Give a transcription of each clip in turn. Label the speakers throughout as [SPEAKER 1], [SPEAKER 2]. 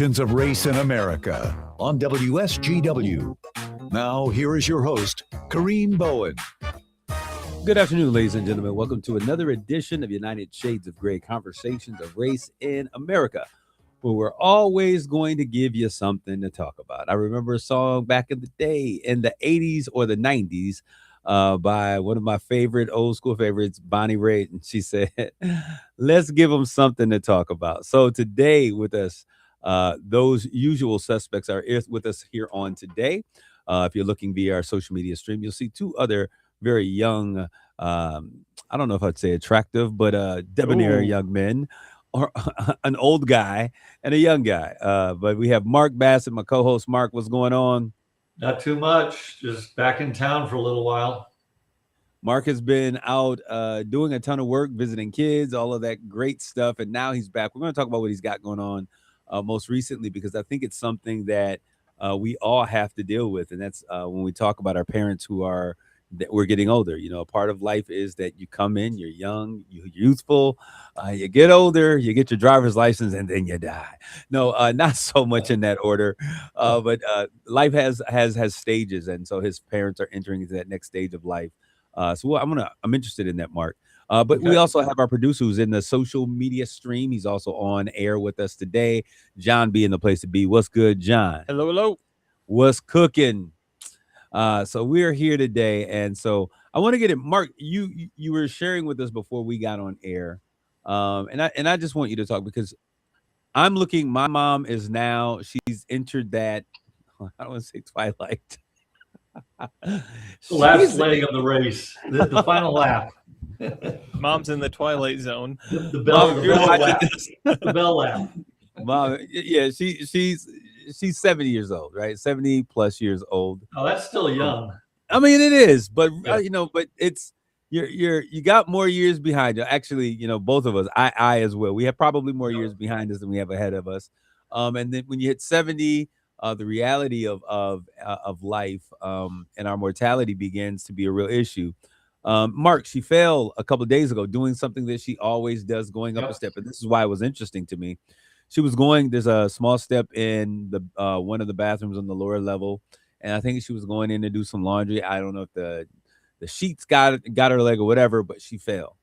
[SPEAKER 1] Conversations of Race in America on WSGW. Now, here is your host, Kareem Bowen.
[SPEAKER 2] Good afternoon, ladies and gentlemen. Welcome to another edition of United Shades of Gray, Conversations of Race in America, where we're always going to give you something to talk about. I remember a song back in the day, in the 80s or the 90s, by one of my favorite old school favorites, Bonnie Raitt, and she said, let's give them something to talk about. So today with us, those usual suspects are with us here on today. If you're looking via our social media stream, you'll see two other very young, I don't know if I'd say attractive, but debonair young men, or an old guy and a young guy. But we have Mark Bassett, my co-host. Mark, what's going on?
[SPEAKER 3] Not too much. Just back in town for a little while.
[SPEAKER 2] Mark has been out doing a ton of work, visiting kids, all of that great stuff. And now he's back. We're going to talk about what he's got going on most recently, because I think it's something that we all have to deal with. And that's when we talk about our parents who are, that we're getting older. You know, a part of life is that you come in, you're young, you're youthful, you get older, you get your driver's license, and then you die. No, not so much in that order, but life has stages, and so his parents are entering into that next stage of life. So I'm interested in that, Mark. But we also have our producer who's in the social media stream. He's also on air with us today. John being the place to be. What's good, John?
[SPEAKER 4] Hello.
[SPEAKER 2] What's cooking? So we're here today, and so I want to get it. Mark, you were sharing with us before we got on air, and I just want you to talk, because I'm looking. My mom is now, she's entered that, I don't want to say twilight.
[SPEAKER 3] The last leg of the race, the final lap.
[SPEAKER 4] Mom's in the twilight zone.
[SPEAKER 3] The bell lap.
[SPEAKER 2] Mom, yeah, she's 70 years old, right? 70 plus years old.
[SPEAKER 3] Oh, that's still young.
[SPEAKER 2] I mean, it is, but but it's you got more years behind you. Actually, both of us, I as well. We have probably more years behind us than we have ahead of us. And then when you hit 70, the reality of life and our mortality begins to be a real issue. Mark, she fell a couple of days ago doing something that she always does, going up a step, and this is why it was interesting to me. She was going, there's a small step in the one of the bathrooms on the lower level, and I think she was going in to do some laundry. I don't know if the sheets got her leg or whatever, but she fell.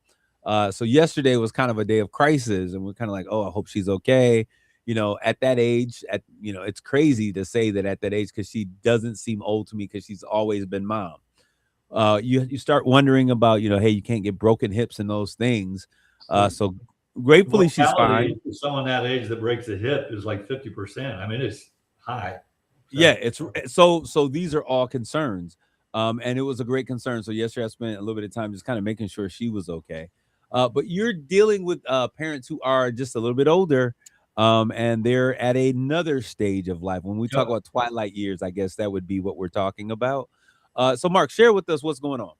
[SPEAKER 2] So yesterday was kind of a day of crisis, and we're kind of like, oh, I hope she's okay. At that age, it's crazy to say that at that age, because she doesn't seem old to me, because she's always been mom. You start wondering about, hey, you can't get broken hips and those things. So gratefully she's fine.
[SPEAKER 3] Someone that age that breaks a hip is like 50%. I mean, it's high. So.
[SPEAKER 2] Yeah, it's so these are all concerns. And it was a great concern. So yesterday I spent a little bit of time just kind of making sure she was okay. But you're dealing with parents who are just a little bit older, and they're at another stage of life. When we talk about twilight years, I guess that would be what we're talking about. So Mark, share with us what's going on.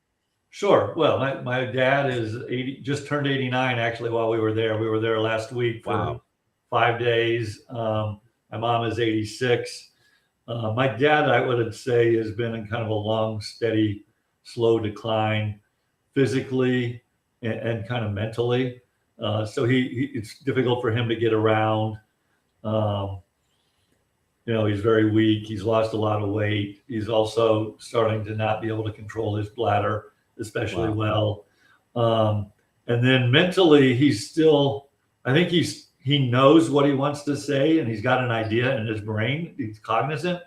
[SPEAKER 3] Sure. Well, my dad is 80, just turned 89 actually while we were there. We were there last week for 5 days. My mom is 86. My dad, I would say, has been in kind of a long, steady, slow decline physically and kind of mentally. So it's difficult for him to get around. He's very weak. He's lost a lot of weight. He's also starting to not be able to control his bladder especially well. And then mentally, he's still, I think he knows what he wants to say, and he's got an idea in his brain. He's cognizant,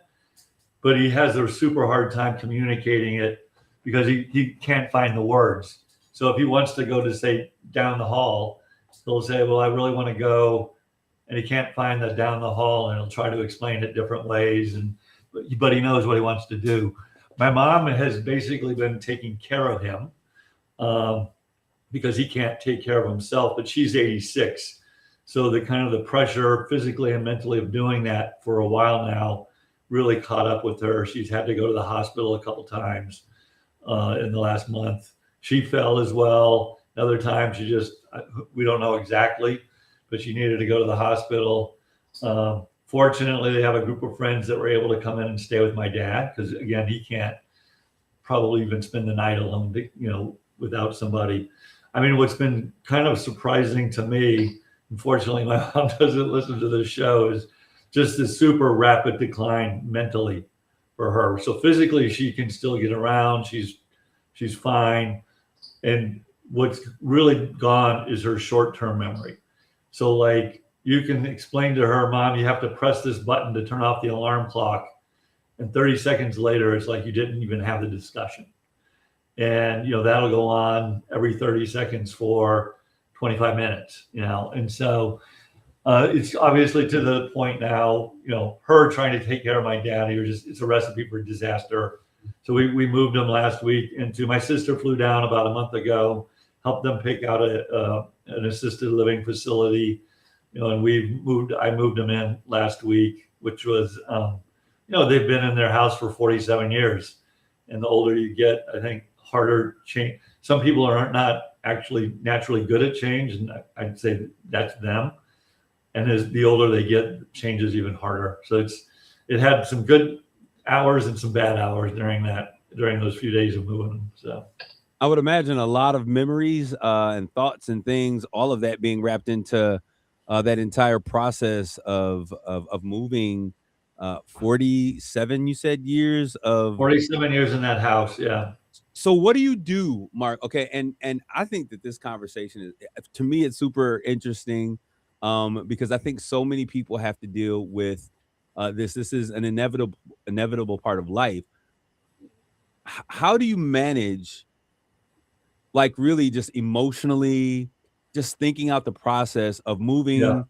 [SPEAKER 3] but he has a super hard time communicating it because he can't find the words. So if he wants to go to, say, down the hall, he'll say, well, I really want to go, and he can't find the down the hall, and he'll try to explain it different ways, but he knows what he wants to do. My mom has basically been taking care of him because he can't take care of himself, but she's 86. So the pressure physically and mentally of doing that for a while now really caught up with her. She's had to go to the hospital a couple times in the last month. She fell as well. Another time we don't know exactly, but she needed to go to the hospital. Fortunately, they have a group of friends that were able to come in and stay with my dad, because again, he can't probably even spend the night alone, without somebody. I mean, what's been kind of surprising to me, unfortunately, my mom doesn't listen to the show, is just this super rapid decline mentally for her. So physically, she can still get around. She's fine. And what's really gone is her short-term memory. So like you can explain to her, Mom, you have to press this button to turn off the alarm clock. And 30 seconds later, it's like you didn't even have the discussion. And, that'll go on every 30 seconds for 25 minutes, And so it's obviously to the point now, her trying to take care of my dad, it's a recipe for disaster. So we moved him last week my sister flew down about a month ago, helped them pick out an assisted living facility, and I moved them in last week, which was, they've been in their house for 47 years. And the older you get, I think harder change. Some people are not actually naturally good at change. And I'd say that's them. And as the older they get, change is even harder. So it had some good hours and some bad hours during those few days of moving them. So
[SPEAKER 2] I would imagine a lot of memories and thoughts and things, all of that being wrapped into that entire process of moving 47, you said, years of
[SPEAKER 3] 47 years in that house. Yeah.
[SPEAKER 2] So what do you do, Mark? Okay. And I think that this conversation to me, it's super interesting because I think so many people have to deal with this. This is an inevitable part of life. How do you manage, like, really just emotionally, just thinking out the process of moving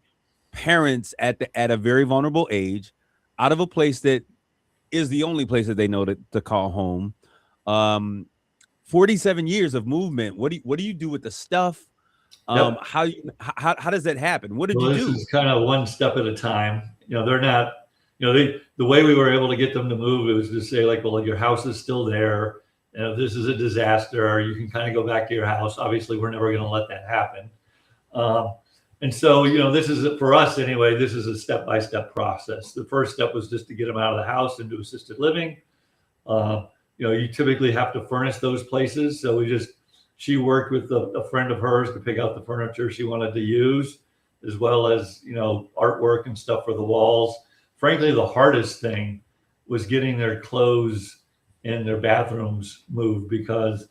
[SPEAKER 2] parents at a very vulnerable age out of a place that is the only place that they know to call home? 47 years of movement. What do you do with the stuff? How does that happen? What did you do?
[SPEAKER 3] This is kind of one step at a time. They're not, the way we were able to get them to move, it was to say, like, well, your house is still there. And if this is a disaster, you can kind of go back to your house. Obviously, we're never going to let that happen. And so, this is, for us anyway, this is a step-by-step process. The first step was just to get them out of the house into assisted living. You typically have to furnish those places. So she worked with a friend of hers to pick out the furniture she wanted to use, as well as, artwork and stuff for the walls. Frankly, the hardest thing was getting their clothes in their bathrooms moved because,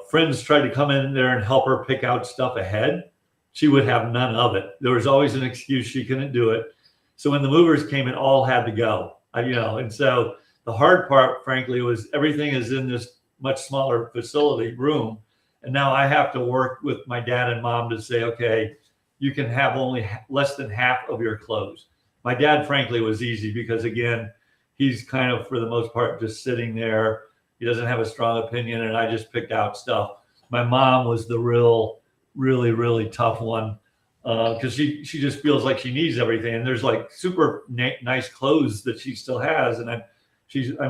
[SPEAKER 3] friends tried to come in there and help her pick out stuff ahead. She would have none of it. There was always an excuse she couldn't do it. So when the movers came, it all had to go, and so the hard part, frankly, was everything is in this much smaller facility room. And now I have to work with my dad and mom to say, okay, you can have only less than half of your clothes. My dad, frankly, was easy because, again, he's kind of, for the most part, just sitting there. He doesn't have a strong opinion, and I just picked out stuff. My mom was the really, really tough one because she just feels like she needs everything. And there's like super nice clothes that she still has. And I'm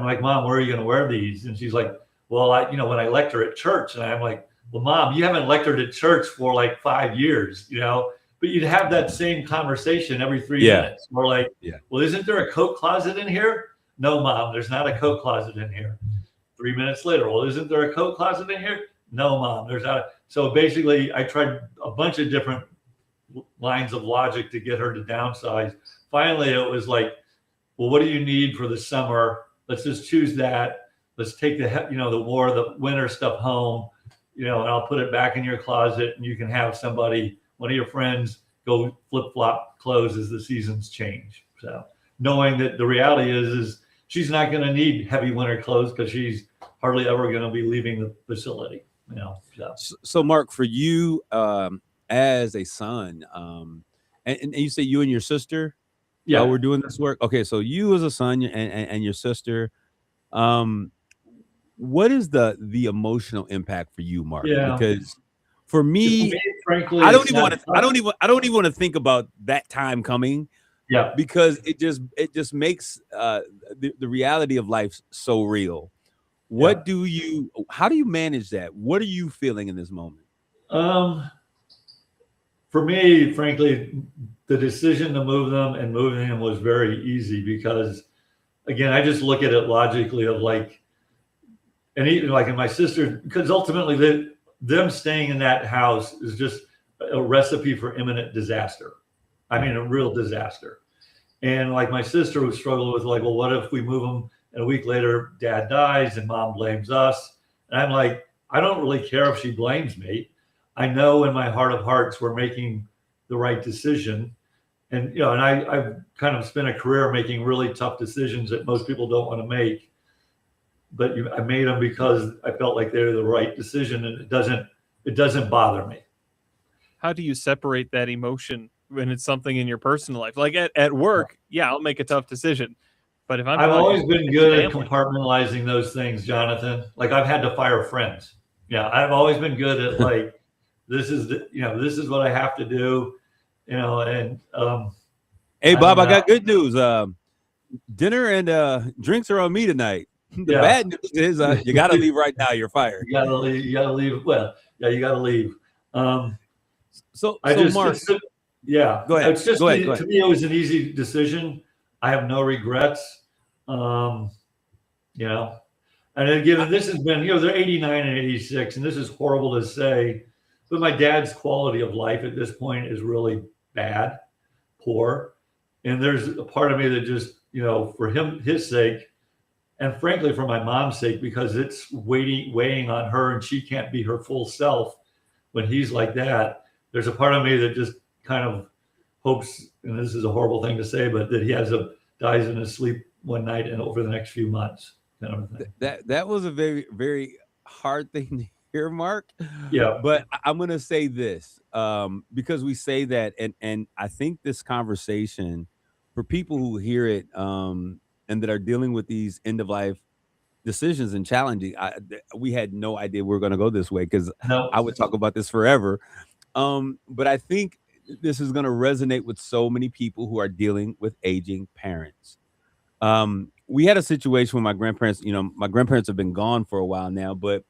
[SPEAKER 3] like, Mom, where are you going to wear these? And she's like, well, when I lecture at church. And I'm like, well, Mom, you haven't lectured at church for like 5 years, but you'd have that same conversation every 3 minutes. We're like, well, isn't there a coat closet in here? No, Mom, there's not a coat closet in here. 3 minutes later, well, isn't there a coat closet in here? No, Mom, there's not. So basically, I tried a bunch of different lines of logic to get her to downsize. Finally, it was like, well, what do you need for the summer? Let's just choose that. Let's take the winter stuff home, and I'll put it back in your closet, and you can have one of your friends, go flip-flop clothes as the seasons change. So knowing that the reality is she's not going to need heavy winter clothes because she's hardly ever going to be leaving the facility.
[SPEAKER 2] So Mark, for you as a son, and you say you and your sister, we're doing this work. Okay, so you as a son and your sister, what is the emotional impact for you, Mark? Because for me, frankly, I don't even want to think about that time coming. Yeah, because it just makes the reality of life so real. How do you manage that? What are you feeling in this moment?
[SPEAKER 3] For me, frankly, the decision to move them and moving them was very easy because, again, I just look at it logically of like, and even like in my sister, because ultimately them staying in that house is just a recipe for imminent disaster. I mean, a real disaster. And like my sister would struggle with like, well, what if we move him and a week later dad dies and mom blames us? And I'm like, I don't really care if she blames me. I know in my heart of hearts we're making the right decision. And you know, and I've kind of spent a career making really tough decisions that most people don't want to make. But I made them because I felt like they're the right decision, and it doesn't bother me.
[SPEAKER 4] How do you separate that emotion when it's something in your personal life? Like at work, yeah, I'll make a tough decision. But if
[SPEAKER 3] I've
[SPEAKER 4] out
[SPEAKER 3] always
[SPEAKER 4] in
[SPEAKER 3] been good at
[SPEAKER 4] family-
[SPEAKER 3] compartmentalizing those things, Jonathan. Like I've had to fire friends. Yeah, I've always been good at like, this is this is what I have to do, and
[SPEAKER 2] Hey,
[SPEAKER 3] I
[SPEAKER 2] Bob,
[SPEAKER 3] don't
[SPEAKER 2] I got good news. Dinner and drinks are on me tonight. The
[SPEAKER 3] Yeah.
[SPEAKER 2] bad news is you got to leave right now. You're fired.
[SPEAKER 3] You gotta leave. You gotta leave. Well, yeah, you gotta leave.
[SPEAKER 2] So Mark,
[SPEAKER 3] Yeah,
[SPEAKER 2] Go ahead.
[SPEAKER 3] It's just
[SPEAKER 2] Go ahead.
[SPEAKER 3] to me, it was an easy decision. I have no regrets. And again, this has been, they're 89 and 86, and this is horrible to say, but my dad's quality of life at this point is really bad, poor, and there's a part of me that just, for his sake, and frankly for my mom's sake, because it's weighing on her, and she can't be her full self when he's like that. There's a part of me that just kind of hopes, and this is a horrible thing to say, but that he dies in his sleep one night and over the next few months, kind of a thing.
[SPEAKER 2] that was a very, very hard thing to hear, Mark.
[SPEAKER 3] Yeah.
[SPEAKER 2] But I'm gonna say this because we say that, and I think this conversation for people who hear it and that are dealing with these end of life decisions and challenging, we had no idea we were going to go this way because
[SPEAKER 3] No.
[SPEAKER 2] I would talk about this forever. But I think this is going to resonate with so many people who are dealing with aging parents. We had a situation with my grandparents. My grandparents have been gone for a while now, but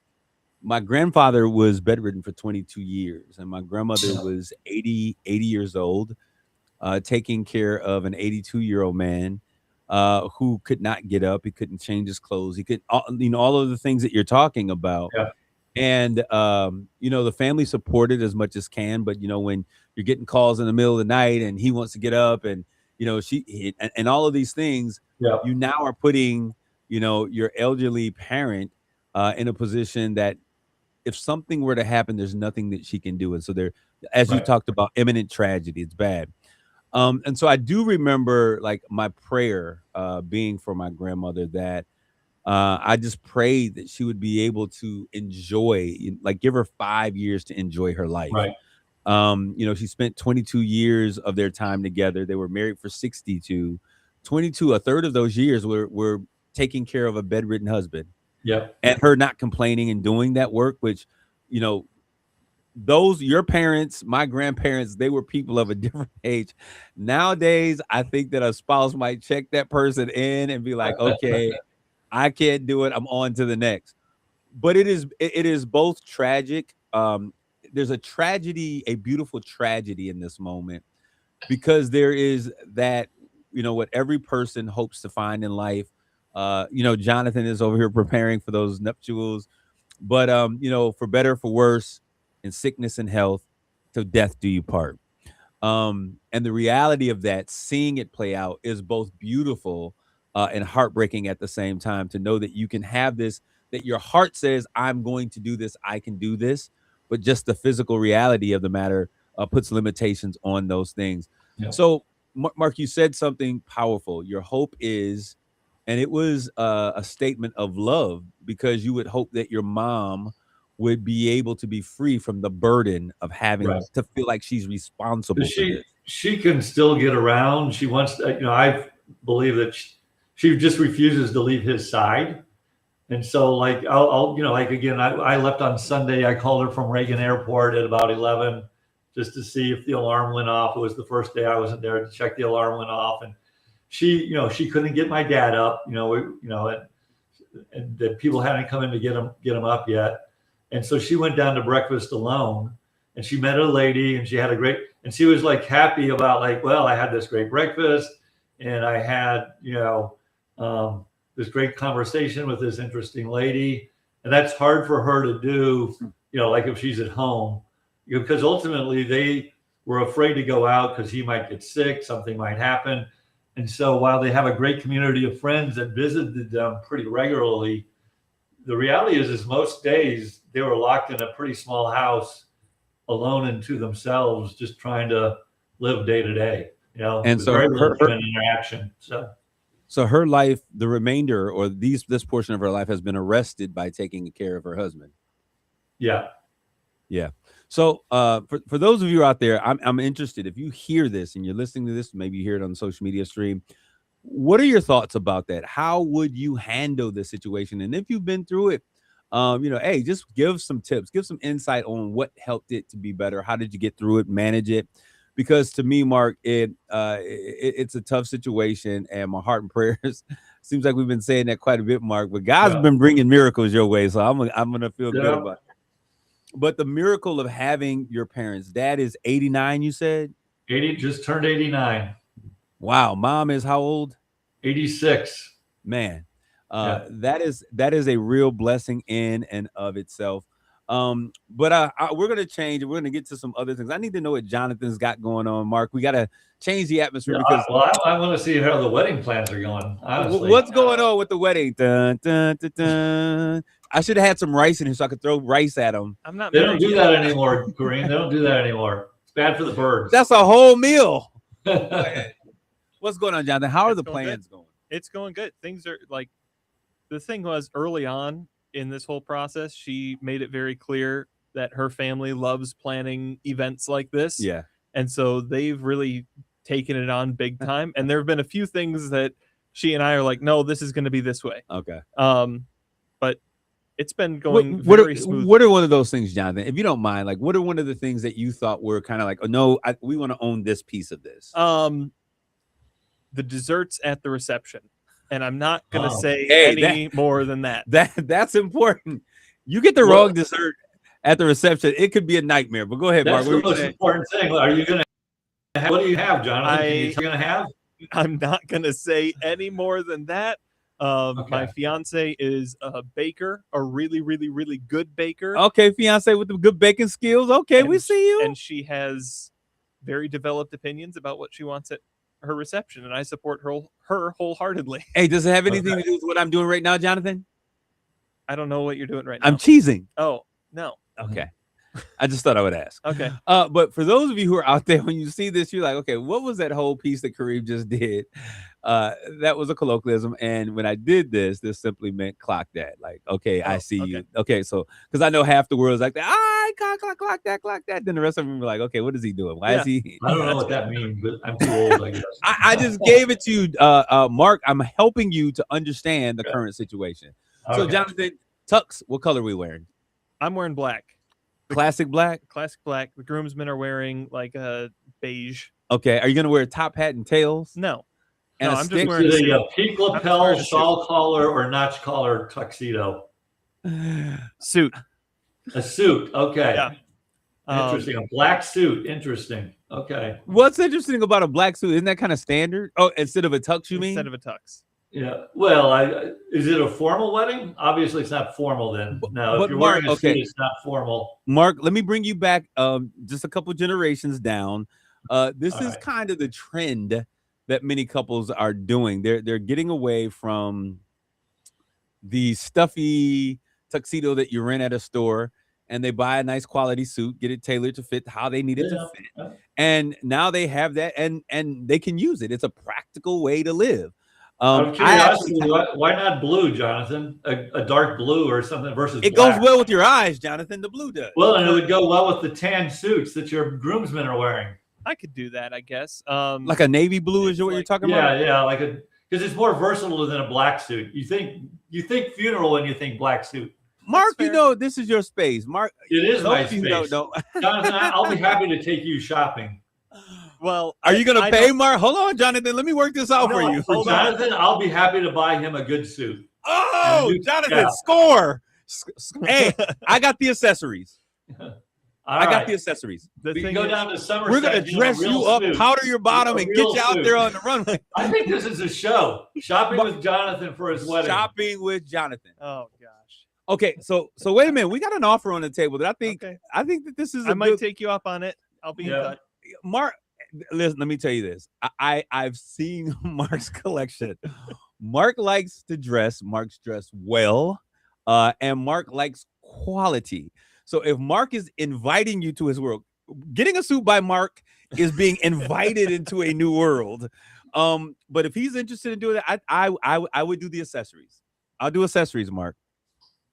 [SPEAKER 2] my grandfather was bedridden for 22 years, and my grandmother was 80 years old, taking care of an 82-year-old man who could not get up. He couldn't change his clothes. He could, all of the things that you're talking about.
[SPEAKER 3] Yeah.
[SPEAKER 2] And, the family supported as much as can, but, when you're getting calls in the middle of the night and he wants to get up and, and all of these things,
[SPEAKER 3] Yeah.
[SPEAKER 2] you now are putting, your elderly parent in a position that if something were to happen, there's nothing that she can do. And so as you talked about, imminent tragedy, it's bad. And so I do remember like my prayer being for my grandmother that I just prayed that she would be able to enjoy, like give her 5 years to enjoy her life.
[SPEAKER 3] Right.
[SPEAKER 2] She spent 22 years of their time together. They were married for 62. 22, a third of those years were taking care of a bedridden husband.
[SPEAKER 3] Yeah.
[SPEAKER 2] And her not complaining and doing that work, which, your parents, my grandparents, they were people of a different age. Nowadays, I think that a spouse might check that person in and be like, okay, I can't do it. I'm on to the next. But it is both tragic. There's a tragedy, a beautiful tragedy in this moment, because there is that, what every person hopes to find in life. Jonathan is over here preparing for those nuptials, but for better, for worse, in sickness and health, till death do you part. And the reality of that, seeing it play out, is both beautiful and heartbreaking at the same time, to know that you can have this, that your heart says, I'm going to do this, I can do this, but just the physical reality of the matter puts limitations on those things.
[SPEAKER 3] Yeah.
[SPEAKER 2] So, Mark, you said something powerful. Your hope is, and it was a statement of love, because you would hope that your mom would be able to be free from the burden of having to feel like she's responsible for this.
[SPEAKER 3] She can still get around. She wants to, I believe that she just refuses to leave his side. And so like, I left on Sunday. I called her from Reagan Airport at about 11 just to see if the alarm went off. It was the first day I wasn't there to check the alarm went off. And she couldn't get my dad up, and the people hadn't come in to get him up yet. And so she went down to breakfast alone, and she met a lady, and she was like happy about like, well, I had this great breakfast, and I had, this great conversation with this interesting lady. And that's hard for her to do, like if she's at home, because ultimately they were afraid to go out because he might get sick, something might happen. And so while they have a great community of friends that visited them pretty regularly, the reality is most days they were locked in a pretty small house, alone and to themselves, just trying to live day to day.
[SPEAKER 2] And
[SPEAKER 3] with
[SPEAKER 2] so
[SPEAKER 3] very
[SPEAKER 2] her-
[SPEAKER 3] little human interaction.
[SPEAKER 2] So her life, the remainder or this portion of her life has been arrested by taking care of her husband.
[SPEAKER 3] Yeah.
[SPEAKER 2] Yeah. So for those of you out there, I'm interested. If you hear this and you're listening to this, maybe you hear it on the social media stream. What are your thoughts about that? How would you handle this situation? And if you've been through it, hey, just give some tips, give some insight on what helped it to be better. How did you get through it, manage it? Because to me, Mark, it's a tough situation, and my heart and prayers. Seems like we've been saying that quite a bit, Mark. But God's been bringing miracles your way, so I'm gonna feel good about it. But the miracle of having your parents, Dad is 89, you said?
[SPEAKER 3] 80, just turned 89.
[SPEAKER 2] Wow. Mom is how old?
[SPEAKER 3] 86.
[SPEAKER 2] Man, that is a real blessing in and of itself. But we're gonna change. We're gonna get to some other things. I need to know what Jonathan's got going on, Mark. We gotta change the atmosphere because
[SPEAKER 3] I want to see how the wedding plans are going. Honestly,
[SPEAKER 2] what's going on with the wedding? Dun, dun, dun, dun. I should have had some rice in here so I could throw rice at them.
[SPEAKER 4] I'm not.
[SPEAKER 3] They don't do that anymore, Kareem. They don't do that anymore. It's bad for the birds.
[SPEAKER 2] That's a whole meal. What's going on, Jonathan? How are the plans going?
[SPEAKER 4] It's going good. Things are like, the thing was early on in this whole process, she made it very clear that her family loves planning events like this.
[SPEAKER 2] Yeah.
[SPEAKER 4] And so they've really taken it on big time. And there have been a few things that she and I are like, no, this is going to be this way.
[SPEAKER 2] Okay.
[SPEAKER 4] But it's been going very smooth.
[SPEAKER 2] What are one of those things, Jonathan? If you don't mind, like, what are one of the things that you thought were kind of like, oh no, we want to own this piece of this?
[SPEAKER 4] The desserts at the reception. And I'm not going to say any more than that.
[SPEAKER 2] That's important. You get the wrong dessert at the reception, it could be a nightmare. But go ahead,
[SPEAKER 3] That's
[SPEAKER 2] Mark.
[SPEAKER 3] the most important thing. Are you going to have? What do you have, Jonathan? You're going to have?
[SPEAKER 4] I'm not going to say any more than that. My fiance is a baker, a really, really, really good baker.
[SPEAKER 2] Okay, fiance with the good baking skills. Okay, we see you.
[SPEAKER 4] And she has very developed opinions about what she wants at her reception, and I support her wholeheartedly.
[SPEAKER 2] Hey, does it have anything to do with what I'm doing right now, Jonathan?
[SPEAKER 4] I don't know what you're doing right now.
[SPEAKER 2] I'm cheesing.
[SPEAKER 4] Oh, no.
[SPEAKER 2] Okay. I just thought I would ask.
[SPEAKER 4] Okay.
[SPEAKER 2] But for those of you who are out there, when you see this, you're like, okay, what was that whole piece that Kareem just did? That was a colloquialism. And when I did this simply meant clock that. Like, okay, I see you. Okay, so because I know half the world is like, clock that. Then the rest of them were like, okay, what is he doing? Why is he?
[SPEAKER 3] I don't know what that means, but I'm too old, I guess.
[SPEAKER 2] I just gave it to you, Mark. I'm helping you to understand the current situation. Okay. So, Jonathan, tux, what color are we wearing?
[SPEAKER 4] I'm wearing black.
[SPEAKER 2] Classic black?
[SPEAKER 4] Classic black. The groomsmen are wearing like a beige.
[SPEAKER 2] Okay. Are you going to wear a top hat and tails?
[SPEAKER 4] No.
[SPEAKER 2] And
[SPEAKER 4] I'm just wearing
[SPEAKER 3] a peak lapel, shawl collar, or notch collar tuxedo.
[SPEAKER 4] Suit.
[SPEAKER 3] A suit. Okay.
[SPEAKER 4] Yeah.
[SPEAKER 3] Interesting. A black suit. Interesting. Okay.
[SPEAKER 2] What's interesting about a black suit? Isn't that kind of standard? Oh, instead of a tux, you mean?
[SPEAKER 4] Instead of a tux.
[SPEAKER 3] Yeah. Well, is it a formal wedding? Obviously, it's not formal then. No, if you're
[SPEAKER 2] Mark,
[SPEAKER 3] wearing a suit, it's not formal.
[SPEAKER 2] Mark, let me bring you back just a couple generations down. This is kind of the trend that many couples are doing. They're getting away from the stuffy tuxedo that you rent at a store, and they buy a nice quality suit, get it tailored to fit how they need it to fit. And now they have that, and they can use it. It's a practical way to live.
[SPEAKER 3] Out of curiosity, why not blue, Jonathan? A dark blue or something versus
[SPEAKER 2] it
[SPEAKER 3] black.
[SPEAKER 2] goes well with your eyes, Jonathan. The blue does.
[SPEAKER 3] Well, and it would go well with the tan suits that your groomsmen are wearing.
[SPEAKER 4] I could do that, I guess.
[SPEAKER 2] Like a navy blue is what you're talking about?
[SPEAKER 3] Yeah, because it's more versatile than a black suit. You think funeral when you think black suit.
[SPEAKER 2] Mark, you know this is your space. Mark,
[SPEAKER 3] it is my space.
[SPEAKER 2] No.
[SPEAKER 3] Jonathan, I'll be happy to take you shopping.
[SPEAKER 4] Well,
[SPEAKER 2] are you going to pay, Mark? Hold on, Jonathan. Let me work this out for you.
[SPEAKER 3] For Jonathan, I'll be happy to buy him a good suit.
[SPEAKER 2] Oh, Jonathan, score. Hey, I got the accessories. I got the accessories.
[SPEAKER 3] We can go down to Somerset.
[SPEAKER 2] We're going to dress you up, powder your bottom, and get you out there on the runway.
[SPEAKER 3] I think this is a show. Shopping with Jonathan for his wedding.
[SPEAKER 2] Shopping with Jonathan.
[SPEAKER 4] Oh, gosh.
[SPEAKER 2] Okay, so wait a minute. We got an offer on the table that I think that this is.
[SPEAKER 4] I might take you up on it. I'll be in touch.
[SPEAKER 2] Mark, listen, let me tell you this. I've seen Mark's collection. Mark likes to dress. Mark's dressed well, and Mark likes quality. So if Mark is inviting you to his world, getting a suit by Mark is being invited into a new world. But if he's interested in doing that, I would do the accessories. I'll do accessories, Mark.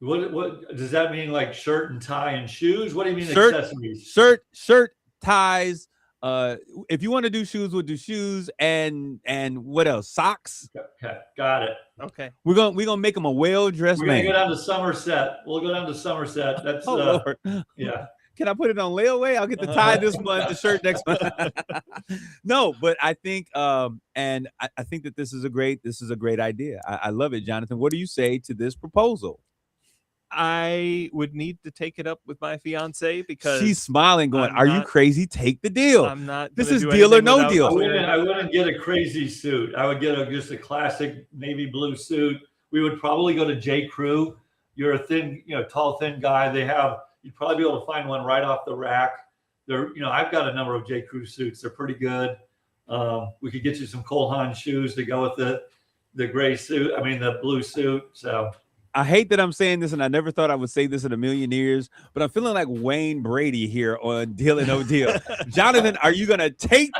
[SPEAKER 3] What does that mean? Like shirt and tie and shoes? What do you mean accessories?
[SPEAKER 2] Shirt, ties. If you want to do shoes, we'll do shoes and what else? Socks.
[SPEAKER 3] Okay, got it.
[SPEAKER 4] Okay.
[SPEAKER 2] We're gonna make him a well-dressed
[SPEAKER 3] We're gonna
[SPEAKER 2] man.
[SPEAKER 3] go down to Somerset. We'll go down to Somerset. That's
[SPEAKER 2] Lord.
[SPEAKER 3] yeah.
[SPEAKER 2] Can I put it on layaway? I'll get the tie this month, the shirt next month. No, but I think and I think that this is a great idea. I love it, Jonathan. What do you say to this proposal?
[SPEAKER 4] I would need to take it up with my fiance because
[SPEAKER 2] she's smiling, going, "Are you crazy? Take the deal.
[SPEAKER 4] I'm not.
[SPEAKER 2] This is deal or no deal."
[SPEAKER 3] I wouldn't get a crazy suit. I would get just a classic navy blue suit. We would probably go to J. Crew. You're a thin, tall, thin guy. You'd probably be able to find one right off the rack. I've got a number of J. Crew suits. They're pretty good. We could get you some Cole Haan shoes to go with the gray suit. I mean, the blue suit. So.
[SPEAKER 2] I hate that I'm saying this, and I never thought I would say this in a million years, but I'm feeling like Wayne Brady here on Deal or No Deal. Jonathan, are you going to take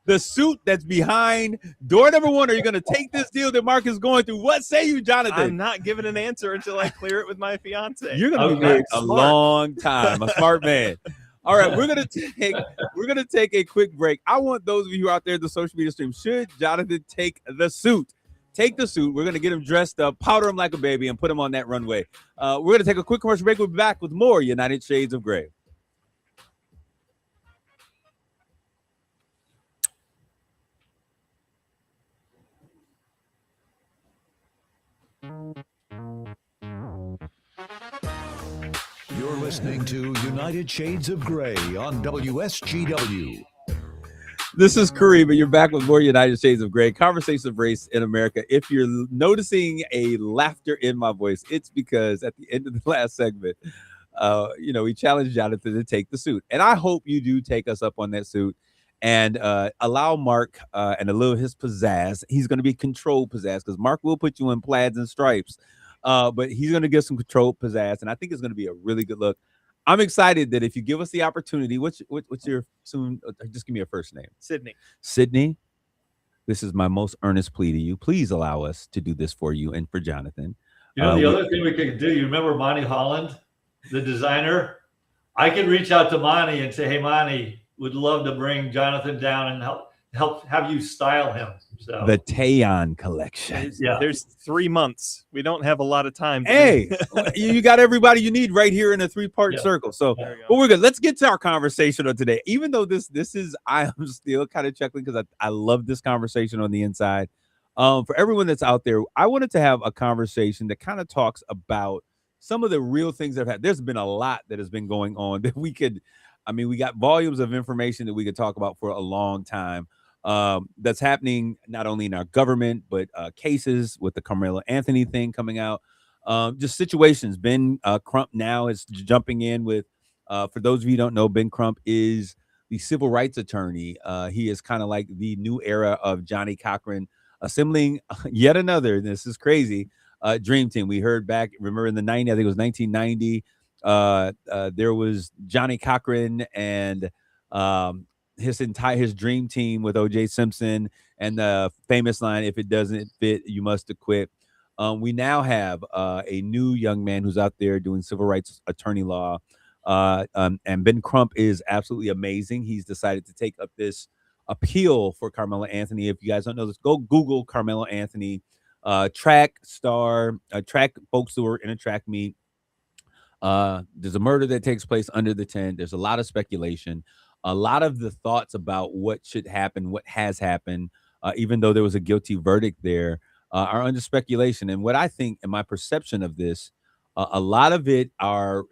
[SPEAKER 2] the suit that's behind door number 1? Are you going to take this deal that Mark is going through? What say you, Jonathan?
[SPEAKER 4] I'm not giving an answer until I clear it with my fiance.
[SPEAKER 2] You're going to be married a long time, a smart man. All right, we're gonna take a quick break. I want those of you out there in the social media stream, should Jonathan take the suit? Take the suit. We're going to get him dressed up, powder him like a baby, and put him on that runway. We're going to take a quick commercial break. We'll be back with more United Shades of Gray.
[SPEAKER 1] You're listening to United Shades of Gray on WSGW.
[SPEAKER 2] This is Kareem, and you're back with more United Shades of Gray, conversations of race in America. If you're noticing a laughter in my voice, it's because at the end of the last segment, we challenged Jonathan to take the suit. And I hope you do take us up on that suit and allow Mark and a little of his pizzazz. He's going to be controlled pizzazz because Mark will put you in plaids and stripes, but he's going to get some controlled pizzazz. And I think it's going to be a really good look. I'm excited that if you give us the opportunity, what's your just give me a first name. Sydney, this is my most earnest plea to you. Please allow us to do this for you and for Jonathan.
[SPEAKER 3] The other thing we could do, you remember Monty Holland, the designer? I could reach out to Monty and say, hey, Monty, would love to bring Jonathan down and help have you style him. So
[SPEAKER 2] the Tayon collection.
[SPEAKER 4] There's 3 months. We don't have a lot of time.
[SPEAKER 2] Hey, you got everybody you need right here in a 3-part circle. So, but we're good. Let's get to our conversation on today. Even though this is, I am still kind of chuckling because I love this conversation on the inside. For everyone that's out there, I wanted to have a conversation that kind of talks about some of the real things that have happened. There's been a lot that has been going on that we got volumes of information that we could talk about for a long time. That's happening not only in our government, but cases with the Carmelo Anthony thing coming out, just situations. Ben Crump now is jumping in with, for those of you who don't know, Ben Crump is the civil rights attorney. He is kind of like the new era of Johnny Cochran, assembling yet another, this is crazy, dream team. We heard back, remember in the 90s, I think it was 1990, there was Johnny Cochran and his dream team with O.J. Simpson and the famous line, if it doesn't fit, you must acquit. We now have a new young man who's out there doing civil rights attorney law. And Ben Crump is absolutely amazing. He's decided to take up this appeal for Carmelo Anthony. If you guys don't know this, go Google Carmelo Anthony, track star, track folks who are in a track meet. There's a murder that takes place under the tent. There's a lot of speculation. A lot of the thoughts about what should happen, what has happened, even though there was a guilty verdict there, are under speculation. And what I think, and my perception of this, a lot of it are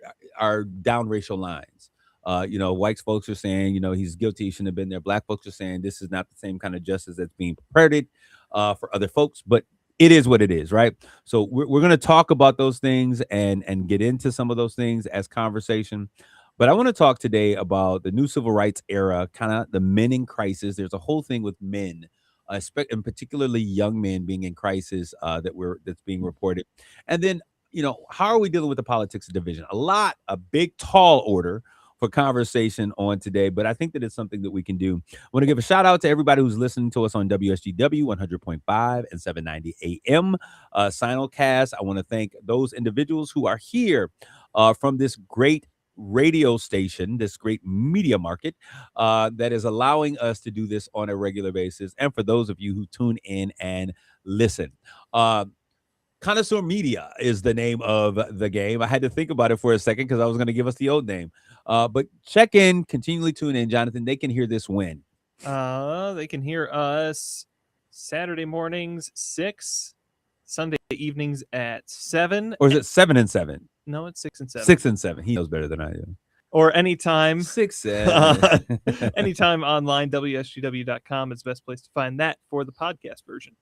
[SPEAKER 2] down racial lines. White folks are saying, he's guilty, he shouldn't have been there. Black folks are saying this is not the same kind of justice that's being perpetrated for other folks, but it is what it is, right? So we're going to talk about those things and get into some of those things as conversation. But I want to talk today about the new civil rights era, kind of the men in crisis. There's a whole thing with men, and particularly young men being in crisis that's being reported. And then, how are we dealing with the politics of division? A big, tall order for conversation on today, but I think that it's something that we can do. I want to give a shout out to everybody who's listening to us on WSGW 100.5 and 790 AM simulcast. I want to thank those individuals who are here from this great radio station, this great media market that is allowing us to do this on a regular basis. And for those of you who tune in and listen, Connoisseur Media is the name of the game. I had to think about it for a second because I was going to give us the old name. But check in, continually tune in, Jonathan. They can hear this when?
[SPEAKER 4] They can hear us Saturday mornings 6, Sunday evenings at 7.
[SPEAKER 2] Or is it 7 and 7?
[SPEAKER 4] No, it's 6 and 7.
[SPEAKER 2] 6 and 7. He knows better than I do.
[SPEAKER 4] Or anytime.
[SPEAKER 2] 6, 7.
[SPEAKER 4] Anytime online, WSGW.com is the best place to find that for the podcast version.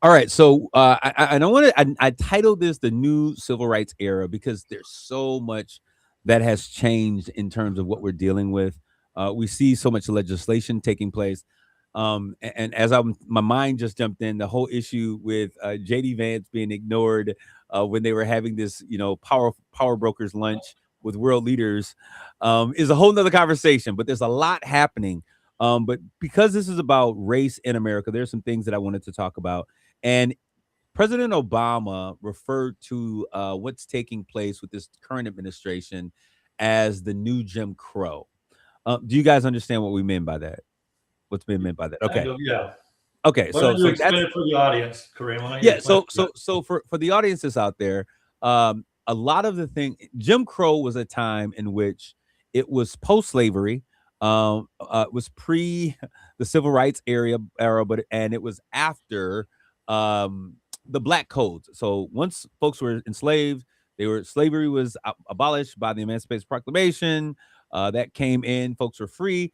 [SPEAKER 2] All right, so I titled this the new civil rights era because there's so much that has changed in terms of what we're dealing with. We see so much legislation taking place, and as my mind just jumped in, the whole issue with J.D. Vance being ignored when they were having this, power brokers lunch with world leaders is a whole nother conversation. But there's a lot happening. But because this is about race in America, there's some things that I wanted to talk about. And President Obama referred to what's taking place with this current administration as the new Jim Crow. Do you guys understand what we mean by that? What's being meant by that? Okay.
[SPEAKER 3] Yeah.
[SPEAKER 2] Okay.
[SPEAKER 3] Why don't you explain it for the audience, Kareem?
[SPEAKER 2] Yeah. So for the audiences out there, a lot of the thing, Jim Crow was a time in which it was post-slavery. It was pre the civil rights era, and it was after the black codes. So once folks were enslaved, slavery was abolished by the Emancipation Proclamation. That came in, folks were free.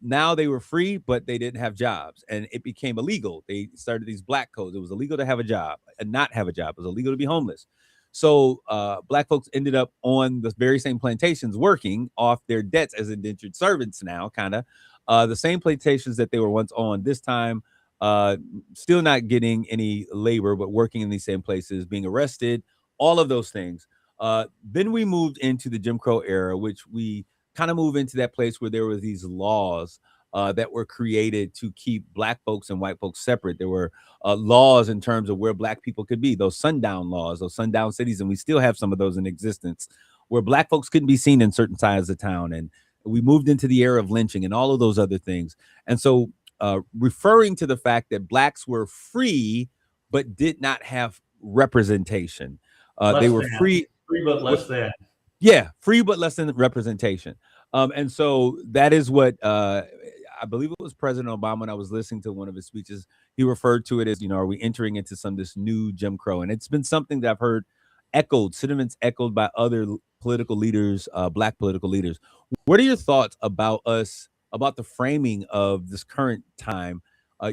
[SPEAKER 2] Now they were free, but they didn't have jobs, and it became illegal. They started these black codes. It was illegal to have a job and not have a job. It was illegal to be homeless. So black folks ended up on the very same plantations working off their debts as indentured servants now, kind of. The same plantations that they were once on, this time still not getting any labor, but working in these same places, being arrested, all of those things. Then we moved into the Jim Crow era, which we kind of move into that place where there were these laws that were created to keep black folks and white folks separate. There were laws in terms of where black people could be, those sundown laws, those sundown cities, and we still have some of those in existence, where black folks couldn't be seen in certain sides of town. And we moved into the era of lynching and all of those other things. And so referring to the fact that blacks were free but did not have representation. They were free
[SPEAKER 3] but less than.
[SPEAKER 2] Yeah, free but less than representation. And so that is what I believe it was President Obama, when I was listening to one of his speeches, he referred to it as, are we entering into this new Jim Crow? And it's been something that I've heard sentiments echoed by other political leaders, black political leaders. What are your thoughts about the framing of this current time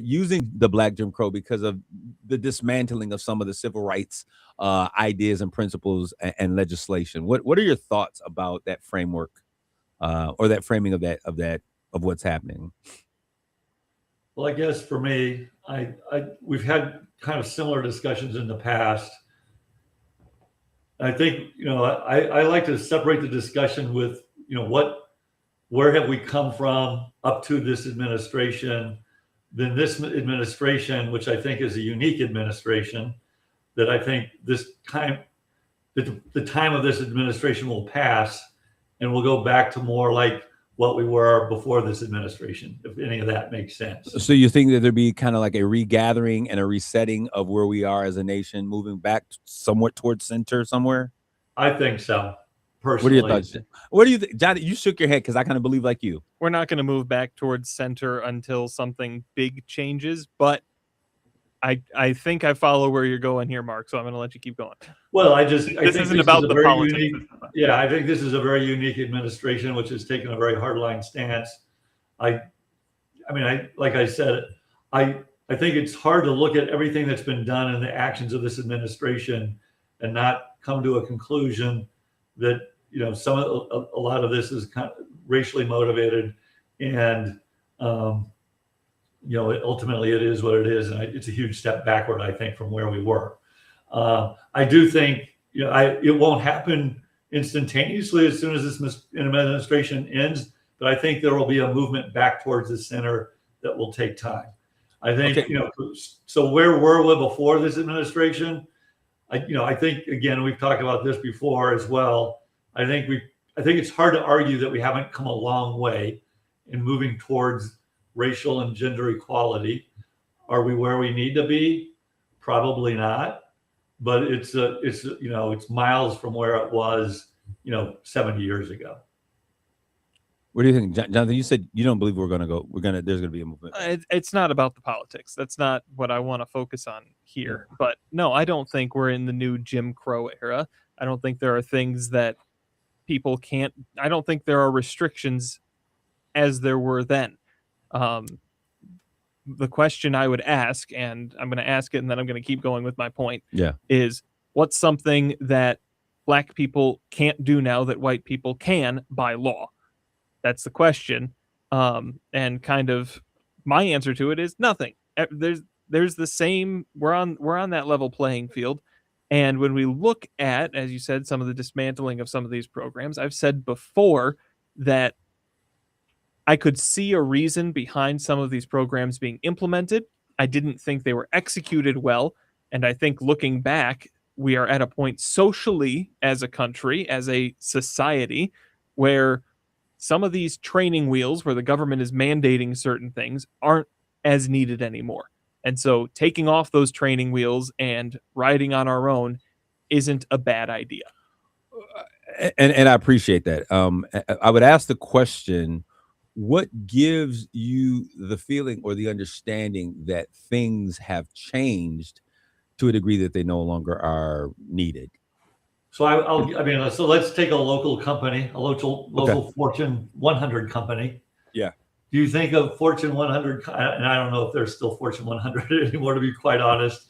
[SPEAKER 2] using the black Jim Crow because of the dismantling of some of the civil rights ideas and principles and legislation? What are your thoughts about that framework or that framing of what's happening?
[SPEAKER 3] Well, I guess for me, we've had kind of similar discussions in the past. I think, I like to separate the discussion with, where have we come from up to this administration? Then this administration, which I think is a unique administration, that I think the time of this administration will pass, and we'll go back to more like what we were before this administration, if any of that makes sense.
[SPEAKER 2] So you think that there'd be kind of like a regathering and a resetting of where we are as a nation, moving back somewhat towards center somewhere?
[SPEAKER 3] I think so. Personally.
[SPEAKER 2] What are your thoughts? What do you think, Johnny? You shook your head because I kind of believe like you.
[SPEAKER 4] We're not going to move back towards center until something big changes, but I think I follow where you're going here, Mark. So I'm going to let you keep going.
[SPEAKER 3] Well, I think
[SPEAKER 4] this isn't about the politics.
[SPEAKER 3] Yeah, I think this is a very unique administration, which has taken a very hardline stance. I like I said, I think it's hard to look at everything that's been done and the actions of this administration and not come to a conclusion that some of a lot of this is kind of racially motivated, and ultimately it is what it is, and it's a huge step backward, I think, from where we were. I do think it won't happen instantaneously as soon as this administration ends, but I think there will be a movement back towards the center that will take time. I think,
[SPEAKER 2] Okay.
[SPEAKER 3] So where were we before this administration? I think, again, we've talked about this before as well. I think it's hard to argue that we haven't come a long way in moving towards racial and gender equality. Are we where we need to be? Probably not, but it's miles from where it was, 70 years ago.
[SPEAKER 2] What do you think, Jonathan? You said you don't believe there's going to be a movement.
[SPEAKER 4] It's not about the politics. That's not what I want to focus on here. But no, I don't think we're in the new Jim Crow era. I don't think there are things that people can't. I don't think there are restrictions as there were then. The question I would ask, and I'm going to ask it and then I'm going to keep going with my point, is what's something that black people can't do now that white people can by law? That's the question. And kind of my answer to it is nothing. There's the same, we're on that level playing field. And when we look at, as you said, some of the dismantling of some of these programs, I've said before that I could see a reason behind some of these programs being implemented. I didn't think they were executed well. And I think looking back, we are at a point socially as a country, as a society, where some of these training wheels where the government is mandating certain things aren't as needed anymore. And so taking off those training wheels and riding on our own isn't a bad idea.
[SPEAKER 2] And I appreciate that. I would ask the question, what gives you the feeling or the understanding that things have changed to a degree that they no longer are needed?
[SPEAKER 3] So so let's take a local company, a local Fortune 100 company.
[SPEAKER 2] Yeah.
[SPEAKER 3] Do you think of Fortune 100, and I don't know if they're still Fortune 100 anymore, to be quite honest,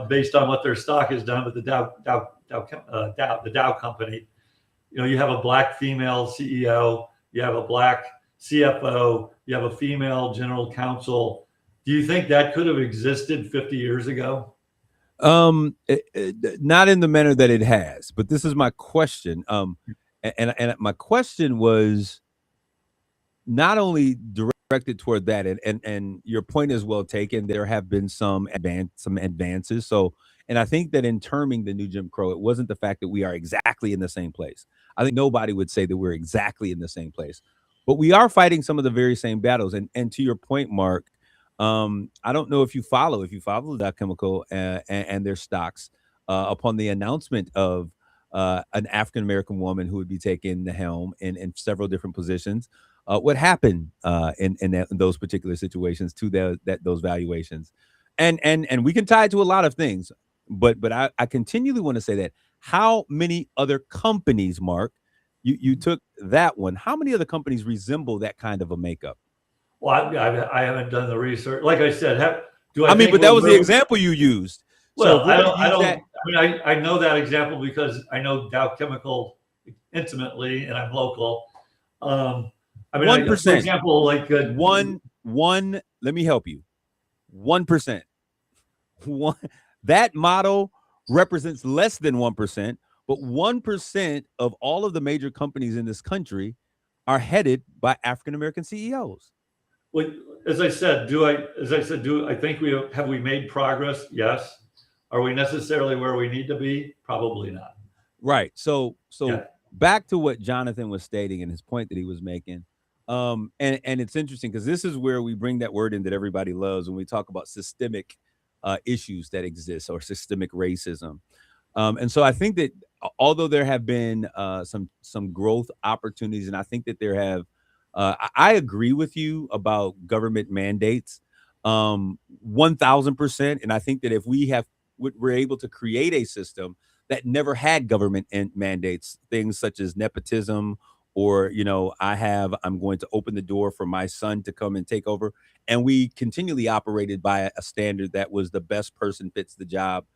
[SPEAKER 3] based on what their stock has done, but the Dow company, you have a black female CEO, you have a black CFO, you have a female general counsel. Do you think that could have existed 50 years ago?
[SPEAKER 2] Not in the manner that it has, but this is my question. And my question was not only directed toward that, and your point is well taken. There have been some advances. So, and I think that in terming the new Jim Crow, it wasn't the fact that we are exactly in the same place. I think nobody would say that we're exactly in the same place, but we are fighting some of the very same battles. And to your point, Mark, I don't know if you follow the Dow Chemical and their stocks upon the announcement of an African-American woman who would be taking the helm in several different positions. What happened in those particular situations to those valuations, and we can tie it to a lot of things, but I continually want to say that how many other companies, Mark, you took that one, how many other companies resemble that kind of a makeup?
[SPEAKER 3] Well, I haven't done the research. Like I said,
[SPEAKER 2] but that was the example you used.
[SPEAKER 3] Well, so I know that example because I know Dow Chemical intimately, and I'm local.
[SPEAKER 2] 1%.
[SPEAKER 3] For example, like
[SPEAKER 2] one. Let me help you. 1%. That model represents less than 1%, but 1% of all of the major companies in this country are headed by African American CEOs.
[SPEAKER 3] Well, as I said, do I think we made progress? Yes. Are we necessarily where we need to be? Probably not.
[SPEAKER 2] Right. So back to what Jonathan was stating and his point that he was making. And it's interesting because this is where we bring that word in that everybody loves when we talk about systemic issues that exist or systemic racism. And so I think that although there have been some growth opportunities, and I think that there have, I agree with you about government mandates, 1000%. And I think that if we're able to create a system that never had government mandates, things such as nepotism, or, I'm going to open the door for my son to come and take over. And we continually operated by a standard that was the best person fits the job.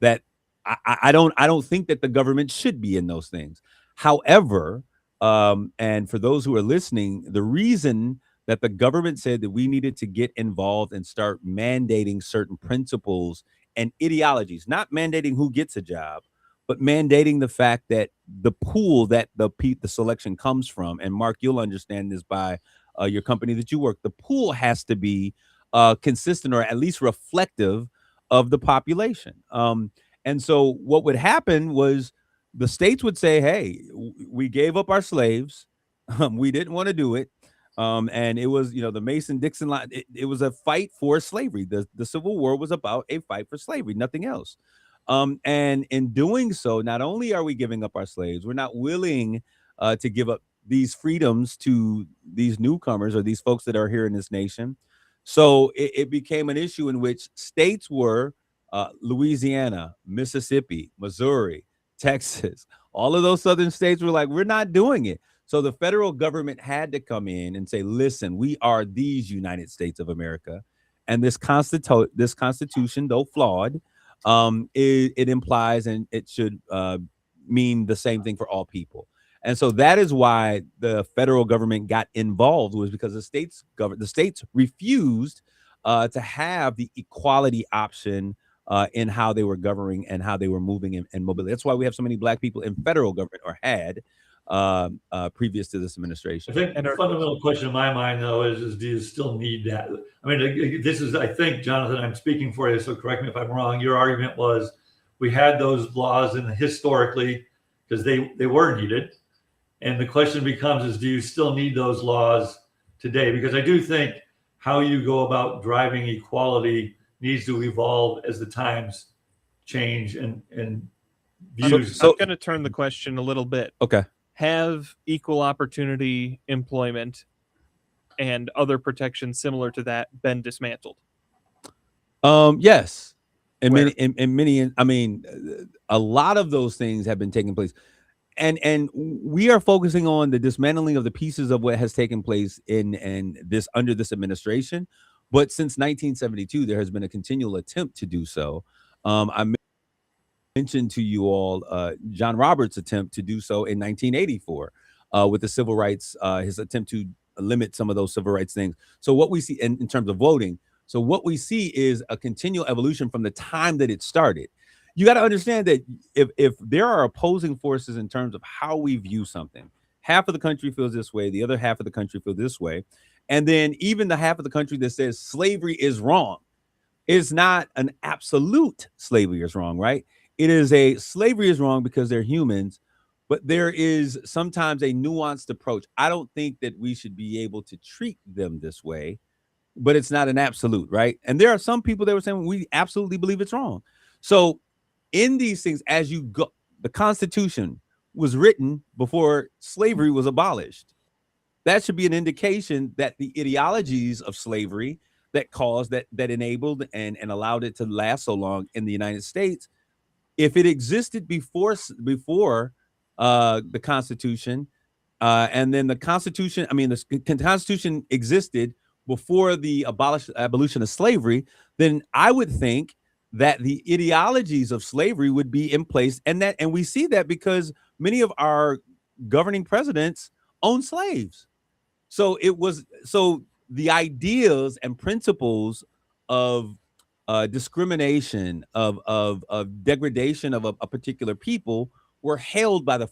[SPEAKER 2] That I don't think that the government should be in those things. However, and for those who are listening, the reason that the government said that we needed to get involved and start mandating certain principles and ideologies, not mandating who gets a job, but mandating the fact that the pool that the selection comes from, and Mark, you'll understand this by your company that you work, the pool has to be consistent or at least reflective of the population. And so what would happen was the states would say, hey, we gave up our slaves. We didn't want to do it. And it was, the Mason-Dixon line. It was a fight for slavery. The Civil War was about a fight for slavery, nothing else. And in doing so, not only are we giving up our slaves, we're not willing to give up these freedoms to these newcomers or these folks that are here in this nation. So it became an issue in which states were Louisiana, Mississippi, Missouri, Texas, all of those southern states were like, we're not doing it. So the federal government had to come in and say, listen, we are these United States of America. And this Constitution, though flawed, it implies and it should mean the same thing for all people. And so that is why the federal government got involved, was because the states refused to have the equality option in how they were governing and how they were moving in mobility. That's why we have so many Black people in federal government, or had previous to this administration.
[SPEAKER 3] I think the fundamental question in my mind, though, is do you still need that? I mean, this is, I think, Jonathan, I'm speaking for you, so correct me if I'm wrong. Your argument was we had those laws historically because they were needed. And the question becomes do you still need those laws today? Because I do think how you go about driving equality needs to evolve as the times change and views.
[SPEAKER 4] So I'm going to turn the question a little bit.
[SPEAKER 2] Okay.
[SPEAKER 4] Have equal opportunity employment and other protections similar to that been dismantled?
[SPEAKER 2] Yes. And many, I mean, a lot of those things have been taking place. And we are focusing on the dismantling of the pieces of what has taken place under this administration. But since 1972, there has been a continual attempt to do so. I mentioned to you all John Roberts' attempt to do so in 1984 with the civil rights, his attempt to limit some of those civil rights things. So what we see in terms of voting, so what we see is a continual evolution from the time that it started. You got to understand that if there are opposing forces in terms of how we view something, half of the country feels this way, the other half of the country feels this way. And then even the half of the country that says slavery is wrong is not an absolute slavery is wrong, right? It is slavery is wrong because they're humans, but there is sometimes a nuanced approach. I don't think that we should be able to treat them this way, but it's not an absolute, right? And there are some people that were saying we absolutely believe it's wrong. So in these things, as you go, the Constitution was written before slavery was abolished. That should be an indication that the ideologies of slavery that caused that enabled and allowed it to last so long in the United States, if it existed before the Constitution, and then the Constitution, the Constitution existed before the abolition of slavery, then I would think that the ideologies of slavery would be in place, and we see that because many of our governing presidents own slaves. So the ideas and principles of discrimination, of degradation of a particular people were held by the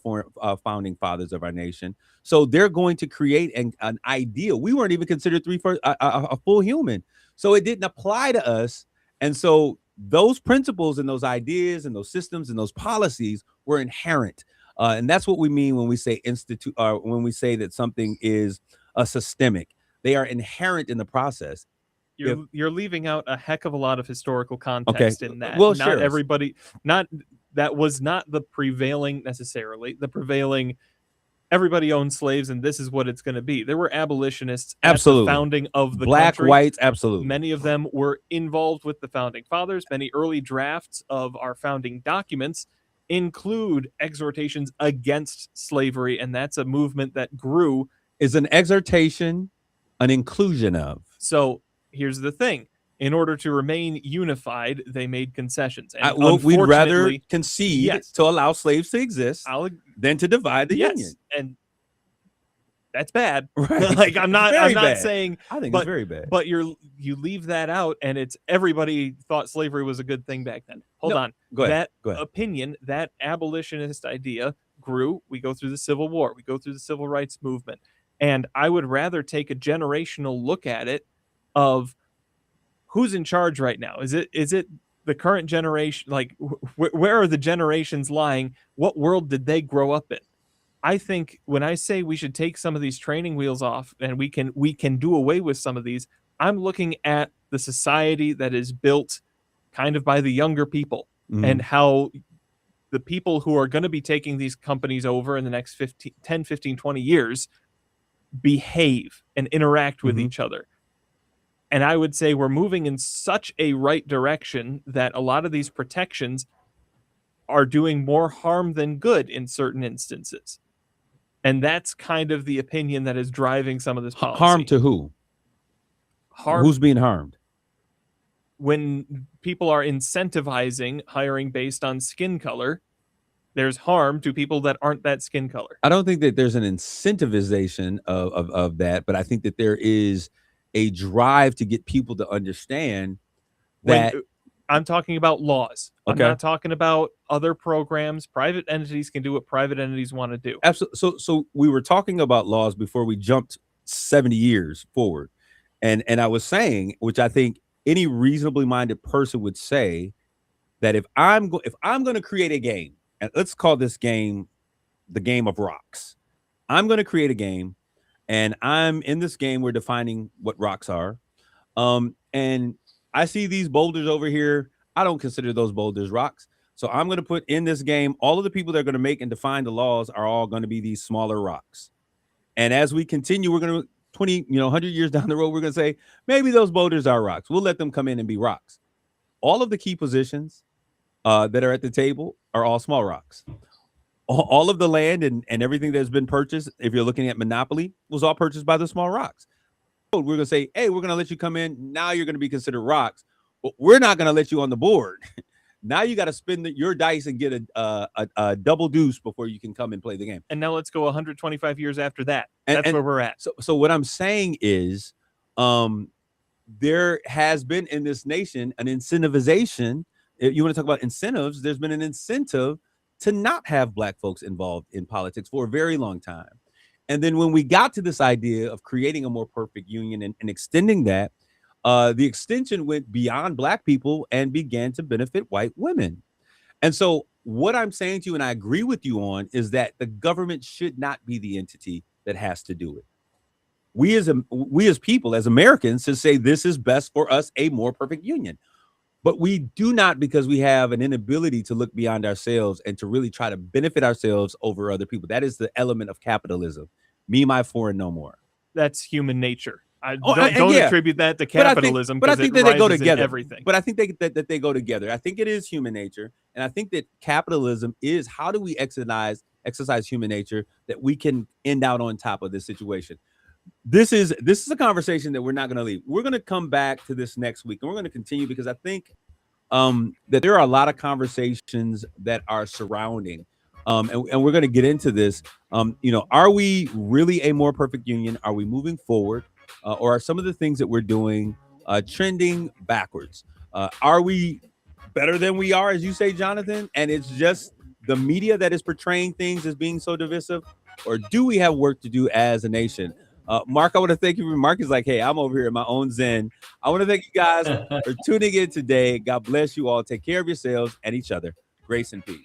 [SPEAKER 2] founding fathers of our nation. So they're going to create an ideal. We weren't even considered a full human. So it didn't apply to us. And so those principles and those ideas and those systems and those policies were inherent. And that's what we mean when we say when we say that something is a systemic. They are inherent in the process.
[SPEAKER 4] You're leaving out a heck of a lot of historical context in that.
[SPEAKER 2] Well,
[SPEAKER 4] not everybody, that was not the prevailing necessarily. The prevailing, everybody owned slaves and this is what it's going to be. There were abolitionists at the founding of the
[SPEAKER 2] Black,
[SPEAKER 4] country.
[SPEAKER 2] whites, absolutely.
[SPEAKER 4] Many of them were involved with the founding fathers. Many early drafts of our founding documents include exhortations against slavery, and that's a movement that grew.
[SPEAKER 2] Is an exhortation an inclusion of?
[SPEAKER 4] So here's the thing. in order to remain unified, they made concessions. And
[SPEAKER 2] we'd rather
[SPEAKER 4] unfortunately,
[SPEAKER 2] concede
[SPEAKER 4] yes,
[SPEAKER 2] to allow slaves to exist than to divide the union.
[SPEAKER 4] And that's bad.
[SPEAKER 2] Right.
[SPEAKER 4] Like I'm not
[SPEAKER 2] bad.
[SPEAKER 4] saying
[SPEAKER 2] I think it's very bad.
[SPEAKER 4] But you leave that out, and it's everybody thought slavery was a good thing back then. Hold on.
[SPEAKER 2] Go ahead.
[SPEAKER 4] That opinion, that abolitionist idea grew. We go through the Civil War, we go through the Civil Rights Movement. And I would rather take a generational look at it of who's in charge right now. Is it the current generation? Like where are the generations lying? What world did they grow up in? I think when I say we should take some of these training wheels off and we can do away with some of these, I'm looking at the society that is built kind of by the younger people, and how the people who are going to be taking these companies over in the next 10, 15, 20 years behave and interact with each other. And I would say we're moving in such a right direction that a lot of these protections are doing more harm than good in certain instances. And that's kind of the opinion that is driving some of this policy.
[SPEAKER 2] Harm to who? Who's being harmed?
[SPEAKER 4] When people are incentivizing hiring based on skin color, there's harm to people that aren't that skin color.
[SPEAKER 2] I don't think that there's an incentivization of that, but I think that there is a drive to get people to understand that.
[SPEAKER 4] I'm talking about laws.
[SPEAKER 2] Okay.
[SPEAKER 4] I'm not talking about other programs. Private entities can do what private entities want to do.
[SPEAKER 2] Absolutely. So we were talking about laws before we jumped 70 years forward. And I was saying, which I think any reasonably minded person would say, that if I'm going to create a game, and let's call this game the game of rocks. I'm going to create a game, and I'm in this game. We're defining what rocks are. And I see these boulders over here. I don't consider those boulders rocks. So I'm going to put in this game, all of the people that are going to make and define the laws are all going to be these smaller rocks. And as we continue, we're going to 100 years down the road, we're going to say, maybe those boulders are rocks. We'll let them come in and be rocks. All of the key positions that are at the table are all small rocks. All of the land and everything that's been purchased, if you're looking at Monopoly, was all purchased by the small rocks. We're going to say, hey, we're going to let you come in. Now you're going to be considered rocks, but we're not going to let you on the board. Now you got to spin your dice and get a double deuce before you can come and play the game.
[SPEAKER 4] And now let's go 125 years after that. That's where we're at.
[SPEAKER 2] So what I'm saying is there has been in this nation an incentivization. If you want to talk about incentives, there's been an incentive to not have Black folks involved in politics for a very long time. And then when we got to this idea of creating a more perfect union and extending that, the extension went beyond Black people and began to benefit white women. And so what I'm saying to you, and I agree with you on, is that the government should not be the entity that has to do it. We as people, as Americans, should say this is best for us, a more perfect union. But we do not, because we have an inability to look beyond ourselves and to really try to benefit ourselves over other people. That is the element of capitalism. Me, my, four, and no more.
[SPEAKER 4] That's human nature. Don't attribute that to capitalism.
[SPEAKER 2] But I think that they go together.
[SPEAKER 4] Everything.
[SPEAKER 2] But I think that they go together. I think it is human nature, and I think that capitalism is how do we exercise human nature that we can end out on top of this situation. This is a conversation that we're not going to leave. We're going to come back to this next week, and we're going to continue because I think that there are a lot of conversations that are surrounding, and we're going to get into this. Are we really a more perfect union? Are we moving forward, or are some of the things that we're doing trending backwards? Are we better than we are, as you say, Jonathan? And it's just the media that is portraying things as being so divisive, or do we have work to do as a nation? Mark, I want to thank you. Mark is like, hey, I'm over here in my own zen. I want to thank you guys for tuning in today. God bless you all. Take care of yourselves and each other. Grace and peace.